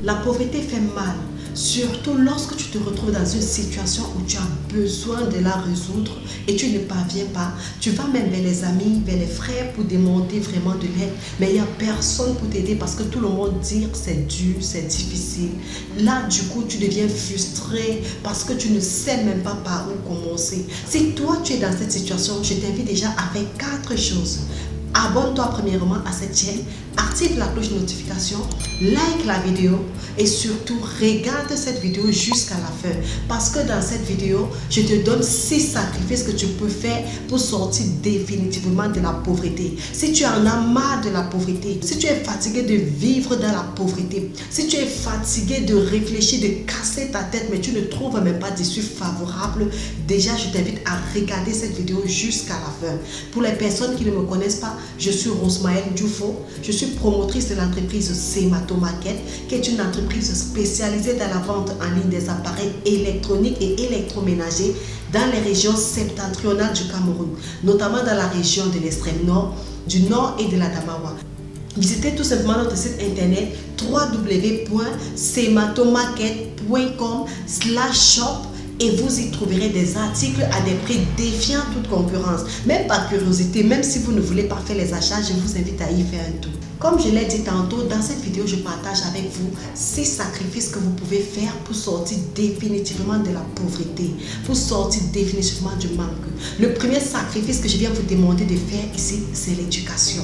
La pauvreté fait mal, surtout lorsque tu te retrouves dans une situation où tu as besoin de la résoudre et tu ne parviens pas. Tu vas même vers les amis, vers les frères pour demander vraiment de l'aide, mais il n'y a personne pour t'aider parce que tout le monde dit que c'est dur, c'est difficile. Là, du coup, tu deviens frustré parce que tu ne sais même pas par où commencer. Si toi, tu es dans cette situation, je t'invite déjà à faire 4 choses. Abonne-toi premièrement à cette chaîne, active la cloche de notification, like la vidéo et surtout regarde cette vidéo jusqu'à la fin parce que dans cette vidéo, je te donne 6 sacrifices que tu peux faire pour sortir définitivement de la pauvreté. Si tu en as marre de la pauvreté, si tu es fatigué de vivre dans la pauvreté, si tu es fatigué de réfléchir, de casser ta tête mais tu ne trouves même pas d'issue favorable, déjà je t'invite à regarder cette vidéo jusqu'à la fin. Pour les personnes qui ne me connaissent pas, je suis Rosmaël Dioufo, je suis promotrice de l'entreprise Semato Market, qui est une entreprise spécialisée dans la vente en ligne des appareils électroniques et électroménagers dans les régions septentrionales du Cameroun, notamment dans la région de l'extrême nord, du nord et de l'Adamawa. Visitez tout simplement notre site internet www.sematomarket.com/shop et vous y trouverez des articles à des prix défiant toute concurrence. Même par curiosité, même si vous ne voulez pas faire les achats, je vous invite à y faire un tour. Comme je l'ai dit tantôt, dans cette vidéo, je partage avec vous 6 sacrifices que vous pouvez faire pour sortir définitivement de la pauvreté, pour sortir définitivement du manque. Le premier sacrifice que je viens vous demander de faire ici, c'est l'éducation.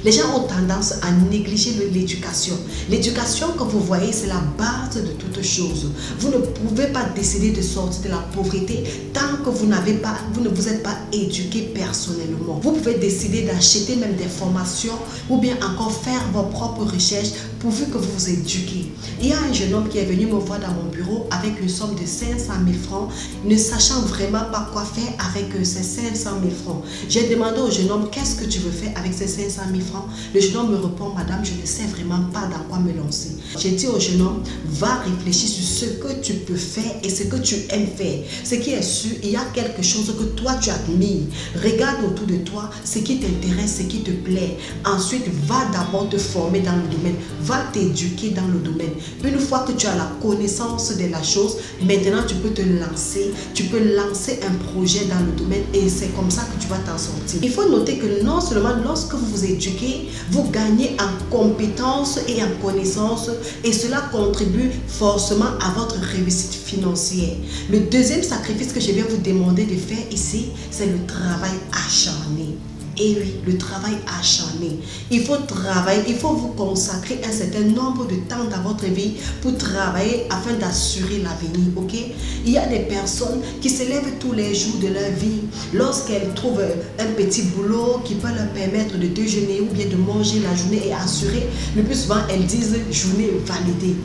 Les gens ont tendance à négliger l'éducation. L'éducation que vous voyez, c'est la base de toute chose. Vous ne pouvez pas décider de sortir de la pauvreté tant que vous ne vous êtes pas éduqué personnellement. Vous pouvez décider d'acheter même des formations ou bien encore faire vos propres recherches pourvu que vous vous éduquez. Il y a un jeune homme qui est venu me voir dans mon bureau avec une somme de 500 000 francs, ne sachant vraiment pas quoi faire avec ces 500 000 francs. J'ai demandé au jeune homme, qu'est-ce que tu veux faire avec ces 500 000 francs? Le jeune homme me répond, madame, je ne sais vraiment pas dans quoi me lancer. J'ai dit au jeune homme, va réfléchir sur ce que tu peux faire et ce que tu aimes faire. Ce qui est sûr, il y a quelque chose que toi tu admires. Regarde autour de toi ce qui t'intéresse, ce qui te plaît. Ensuite, va d'abord te former dans le domaine. Va t'éduquer dans le domaine. Une fois que tu as la connaissance de la chose, maintenant tu peux te lancer. Tu peux lancer un projet dans le domaine et c'est comme ça que tu vas t'en sortir. Il faut noter que non seulement lorsque vous vous éduquez, vous gagnez en compétences et en connaissances et cela contribue forcément à votre réussite financière. Le deuxième sacrifice que je viens vous demander de faire ici, c'est le travail acharné. Et oui, le travail acharné. Il faut travailler, il faut vous consacrer un certain nombre de temps dans votre vie pour travailler afin d'assurer l'avenir, ok? Il y a des personnes qui se lèvent tous les jours de leur vie. Lorsqu'elles trouvent un petit boulot qui peut leur permettre de déjeuner ou bien de manger la journée et assurer, le plus souvent elles disent journée validée.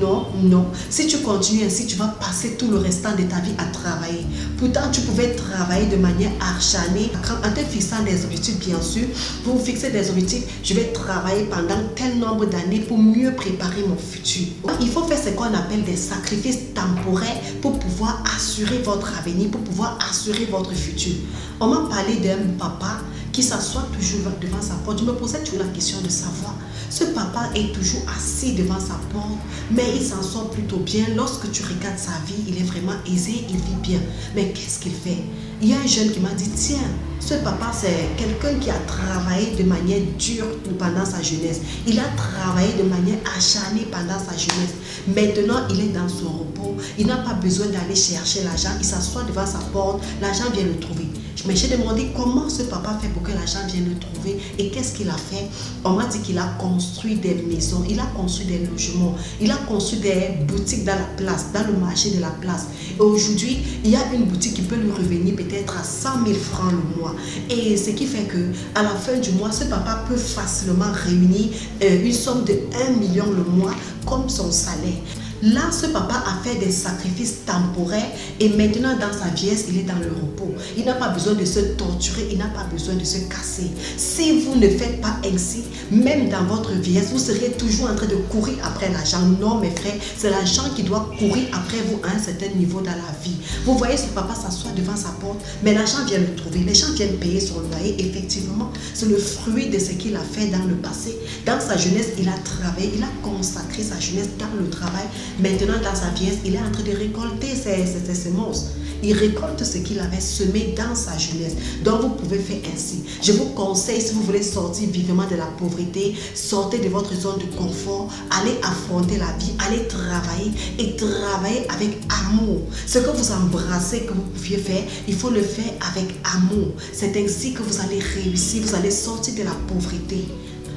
Non, non. Si tu continues ainsi, tu vas passer tout le restant de ta vie à travailler. Pourtant, tu pouvais travailler de manière acharnée en te fixant des objectifs. Bien sûr, pour vous fixer des objectifs, je vais travailler pendant tel nombre d'années pour mieux préparer mon futur. Il faut faire ce qu'on appelle des sacrifices temporaires pour pouvoir assurer votre avenir, pour pouvoir assurer votre futur. On m'a parlé d'un papa qui s'assoit toujours devant sa porte. Je me posais toujours la question de savoir, ce papa est toujours assis devant sa porte, mais il s'en sort plutôt bien. Lorsque tu regardes sa vie, il est vraiment aisé, il vit bien. Mais qu'est-ce qu'il fait? Il y a un jeune qui m'a dit, tiens, ce papa, c'est quelqu'un qui a travaillé de manière dure pendant sa jeunesse. Il a travaillé de manière acharnée pendant sa jeunesse. Maintenant, il est dans son repos. Il n'a pas besoin d'aller chercher l'argent. Il s'assoit devant sa porte. L'argent vient le trouver. Mais j'ai demandé comment ce papa fait pour que l'argent vienne le trouver et qu'est-ce qu'il a fait. On m'a dit qu'il a construit des maisons, il a construit des logements, il a construit des boutiques dans la place, dans le marché de la place. Et aujourd'hui, il y a une boutique qui peut lui revenir peut-être à 100 000 francs le mois. Et ce qui fait que à la fin du mois, ce papa peut facilement réunir une somme de 1 million le mois comme son salaire. Là, ce papa a fait des sacrifices temporaires et maintenant dans sa vieillesse, il est dans le repos. Il n'a pas besoin de se torturer, il n'a pas besoin de se casser. Si vous ne faites pas ainsi, même dans votre vieillesse, vous serez toujours en train de courir après l'argent. Non, mes frères, c'est l'argent qui doit courir après vous à un certain niveau dans la vie. Vous voyez ce papa s'asseoir devant sa porte, mais l'argent vient le trouver. Les gens viennent payer son loyer. Effectivement, c'est le fruit de ce qu'il a fait dans le passé. Dans sa jeunesse, il a travaillé, il a consacré sa jeunesse dans le travail. Maintenant, dans sa vieillesse, il est en train de récolter ses semences. Il récolte ce qu'il avait semé dans sa jeunesse. Donc, vous pouvez faire ainsi. Je vous conseille, si vous voulez sortir vivement de la pauvreté, sortez de votre zone de confort, allez affronter la vie, allez travailler et travailler avec amour. Ce que vous embrassez, que vous pouviez faire, il faut le faire avec amour. C'est ainsi que vous allez réussir, vous allez sortir de la pauvreté.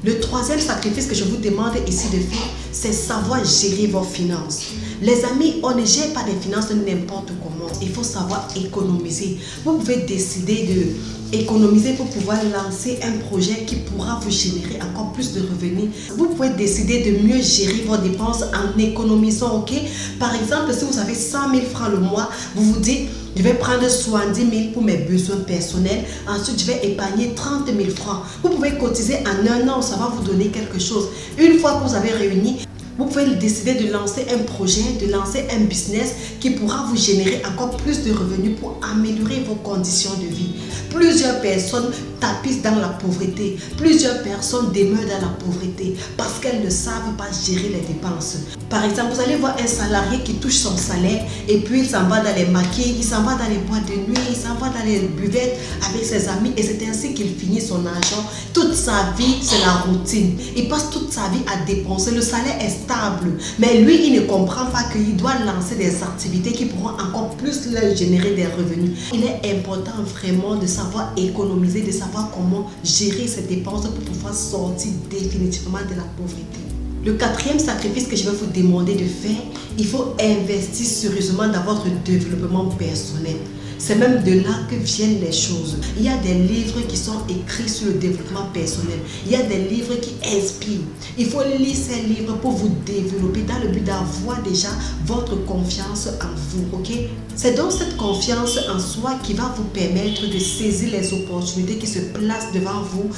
Le troisième sacrifice que je vous demande ici de faire, c'est savoir gérer vos finances. Les amis, on ne gère pas des finances n'importe comment. Il faut savoir économiser. Vous pouvez décider d'économiser pour pouvoir lancer un projet qui pourra vous générer encore plus de revenus. Vous pouvez décider de mieux gérer vos dépenses en économisant, ok? Par exemple, si vous avez 100 000 francs le mois, vous vous dites, je vais prendre 70 000 pour mes besoins personnels. Ensuite, je vais épargner 30 000 francs. Vous pouvez cotiser en un an, ça va vous donner quelque chose. Une fois que vous avez réuni, vous pouvez décider de lancer un projet, de lancer un business qui pourra vous générer encore plus de revenus pour améliorer vos conditions de vie. Plusieurs personnes tapissent dans la pauvreté. Plusieurs personnes demeurent dans la pauvreté parce qu'elles ne savent pas gérer les dépenses. Par exemple, vous allez voir un salarié qui touche son salaire et puis il s'en va dans les maquis, il s'en va dans les boîtes de nuit, il s'en va dans les buvettes avec ses amis et c'est ainsi qu'il finit son argent. Toute sa vie, c'est la routine. Il passe toute sa vie à dépenser. Le salaire est stable, mais lui, il ne comprend pas qu'il doit lancer des activités qui pourront encore plus lui générer des revenus. Il est important vraiment de savoir économiser, de savoir comment gérer ses dépenses pour pouvoir sortir définitivement de la pauvreté. Le quatrième sacrifice que je vais vous demander de faire, il faut investir sérieusement dans votre développement personnel. C'est même de là que viennent les choses. Il y a des livres qui sont écrits sur le développement personnel. Il y a des livres qui inspirent. Il faut lire ces livres pour vous développer dans le but d'avoir déjà votre confiance en vous. Ok? C'est donc cette confiance en soi qui va vous permettre de saisir les opportunités qui se placent devant vous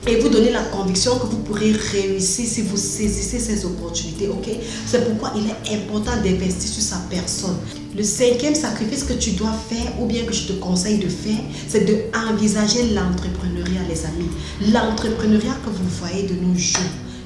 et vous donner la conviction que vous pourrez réussir si vous saisissez ces opportunités, ok? C'est pourquoi il est important d'investir sur sa personne. Le cinquième sacrifice que tu dois faire, ou bien que je te conseille de faire, c'est d'envisager l'entrepreneuriat, les amis. L'entrepreneuriat que vous voyez de nos jours,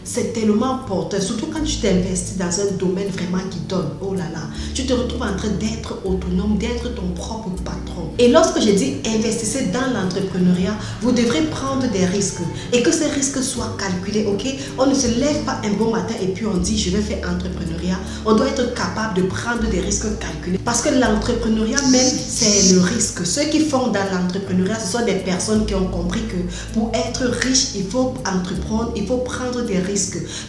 c'est tellement porteur, surtout quand tu t'investis dans un domaine vraiment qui donne. Oh là là, tu te retrouves en train d'être autonome, d'être ton propre patron. Et lorsque je dis investissez dans l'entrepreneuriat, vous devrez prendre des risques et que ces risques soient calculés, ok? On ne se lève pas un bon matin et puis on dit je vais faire entrepreneuriat. On doit être capable de prendre des risques calculés parce que l'entrepreneuriat même, c'est le risque. Ceux qui font dans l'entrepreneuriat, ce sont des personnes qui ont compris que pour être riche, il faut entreprendre, il faut prendre des risques.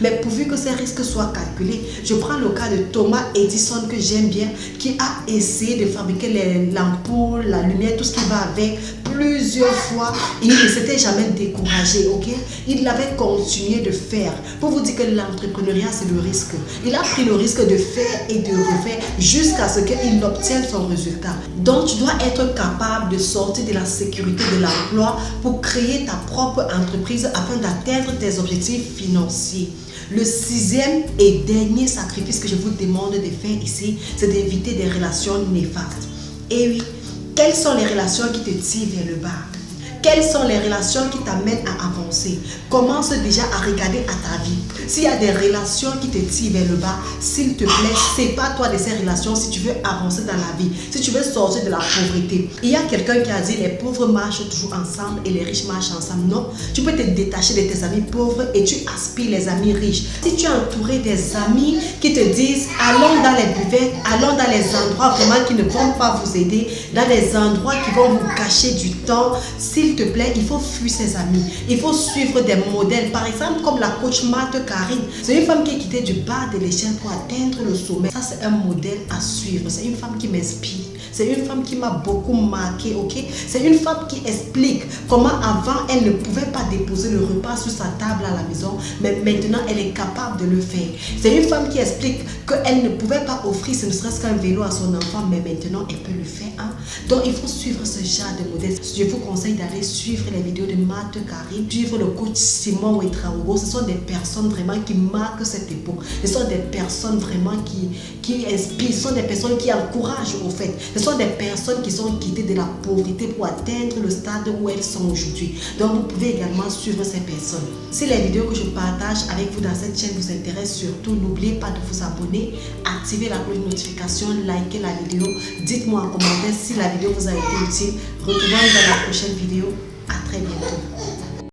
Mais pourvu que ces risques soient calculés, je prends le cas de Thomas Edison que j'aime bien, qui a essayé de fabriquer l'ampoule, la lumière, tout ce qui va avec, plusieurs fois. Il ne s'était jamais découragé, ok? Il l'avait continué de faire. Pour vous dire que l'entrepreneuriat, c'est le risque. Il a pris le risque de faire et de refaire jusqu'à ce qu'il obtienne son résultat. Donc, tu dois être capable de sortir de la sécurité de l'emploi pour créer ta propre entreprise afin d'atteindre tes objectifs financiers. Le sixième et dernier sacrifice que je vous demande de faire ici, c'est d'éviter des relations néfastes. Et oui, quelles sont les relations qui te tirent vers le bas? Quelles sont les relations qui t'amènent à avancer? Commence déjà à regarder à ta vie. S'il y a des relations qui te tirent vers le bas, s'il te plaît, sépare-toi de ces relations si tu veux avancer dans la vie, si tu veux sortir de la pauvreté. Il y a quelqu'un qui a dit les pauvres marchent toujours ensemble et les riches marchent ensemble. Non, tu peux te détacher de tes amis pauvres et tu aspires les amis riches. Si tu es entouré des amis qui te disent allons dans les buvettes, allons dans les endroits vraiment qui ne vont pas vous aider, dans les endroits qui vont vous cacher du temps, s'il te plaît, il faut fuir ses amis. Il faut suivre des modèles. Par exemple, comme la coach Marthe Karine. C'est une femme qui est quittée du bas de l'échelle pour atteindre le sommet. Ça, c'est un modèle à suivre. C'est une femme qui m'inspire. C'est une femme qui m'a beaucoup marqué, ok? C'est une femme qui explique comment avant elle ne pouvait pas déposer le repas sur sa table à la maison, mais maintenant elle est capable de le faire. C'est une femme qui explique qu'elle ne pouvait pas offrir ce ne serait-ce qu'un vélo à son enfant, mais maintenant elle peut le faire. Hein? Donc il faut suivre ce genre de modèle. Je vous conseille d'aller suivre les vidéos de Marthe Karim, suivre le coach Simon Ouetraogo. Ce sont des personnes vraiment qui marquent cette époque. Ce sont des personnes vraiment qui inspirent, ce sont des personnes qui encouragent au fait. Ce sont des personnes qui sont quittées de la pauvreté pour atteindre le stade où elles sont aujourd'hui. Donc vous pouvez également suivre ces personnes. Si les vidéos que je partage avec vous dans cette chaîne vous intéressent, surtout n'oubliez pas de vous abonner, activer la cloche de notification, liker la vidéo. Dites-moi en commentaire si la vidéo vous a été utile. Retrouvons-nous dans la prochaine vidéo. À très bientôt.